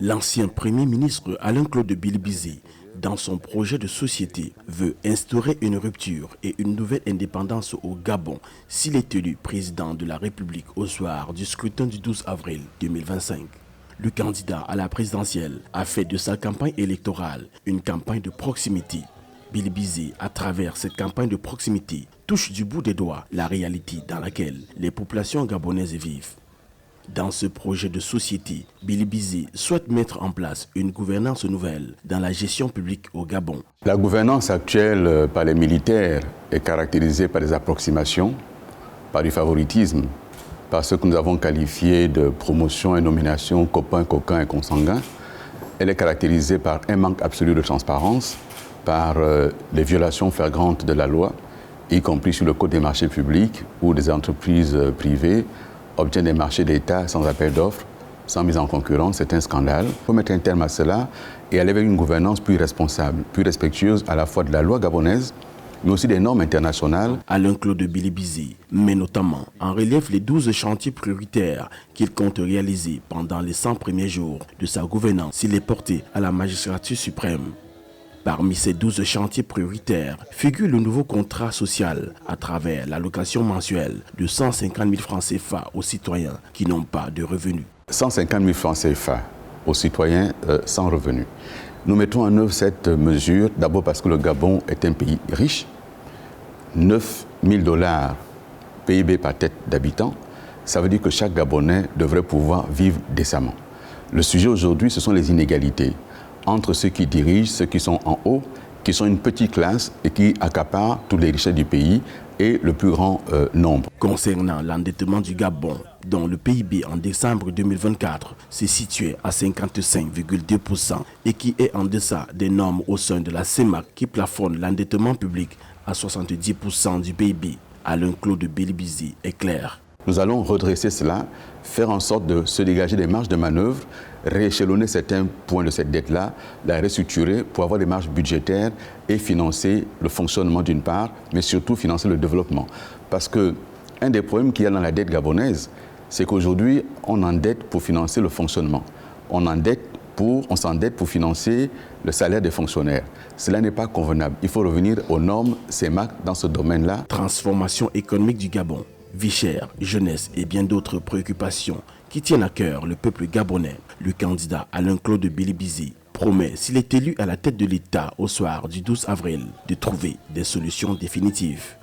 L'ancien Premier ministre Alain-Claude Bilibizé, dans son projet de société, veut instaurer une rupture et une nouvelle indépendance au Gabon s'il est élu président de la République au soir du scrutin du 12 avril 2025. Le candidat à la présidentielle a fait de sa campagne électorale une campagne de proximité. Bilibizé, à travers cette campagne de proximité, touche du bout des doigts la réalité dans laquelle les populations gabonaises vivent. Dans ce projet de société, Bilibizé souhaite mettre en place une gouvernance nouvelle dans la gestion publique au Gabon. La gouvernance actuelle par les militaires est caractérisée par des approximations, par du favoritisme, par ce que nous avons qualifié de promotion et nomination copain, coquin et consanguin. Elle est caractérisée par un manque absolu de transparence, par les violations flagrantes de la loi, y compris sur le code des marchés publics où des entreprises privées obtiennent des marchés d'État sans appel d'offres, sans mise en concurrence. C'est un scandale. Il faut mettre un terme à cela et aller vers une gouvernance plus responsable, plus respectueuse à la fois de la loi gabonaise, mais aussi des normes internationales. Alain-Claude Bilibizé met notamment en relief les 12 chantiers prioritaires qu'il compte réaliser pendant les 100 premiers jours de sa gouvernance s'il est porté à la magistrature suprême. Parmi ces 12 chantiers prioritaires figure le nouveau contrat social à travers l'allocation mensuelle de 150 000 francs CFA aux citoyens qui n'ont pas de revenus. 150 000 francs CFA aux citoyens sans revenus. Nous mettons en œuvre cette mesure d'abord parce que le Gabon est un pays riche. 9 000 $ PIB par tête d'habitant, ça veut dire que chaque Gabonais devrait pouvoir vivre décemment. Le sujet aujourd'hui, ce sont les inégalités entre ceux qui dirigent, ceux qui sont en haut, qui sont une petite classe et qui accaparent toutes les richesses du pays et le plus grand nombre. Concernant l'endettement du Gabon, dont le PIB en décembre 2024 se situait à 55,2% et qui est en deçà des normes au sein de la CEMAC qui plafonne l'endettement public à 70% du PIB, Alain-Claude Bilibizé est clair. Nous allons redresser cela, faire en sorte de se dégager des marges de manœuvre, rééchelonner certains points de cette dette-là, la restructurer pour avoir des marges budgétaires et financer le fonctionnement d'une part, mais surtout financer le développement. Parce qu'un des problèmes qu'il y a dans la dette gabonaise, c'est qu'aujourd'hui, on endette pour financer le fonctionnement. On s'endette pour financer le salaire des fonctionnaires. Cela n'est pas convenable. Il faut revenir aux normes CEMAC dans ce domaine-là. Transformation économique du Gabon, vie chère, jeunesse et bien d'autres préoccupations qui tiennent à cœur le peuple gabonais. Le candidat Alain-Claude Bilibizé promet, s'il est élu à la tête de l'État au soir du 12 avril, de trouver des solutions définitives.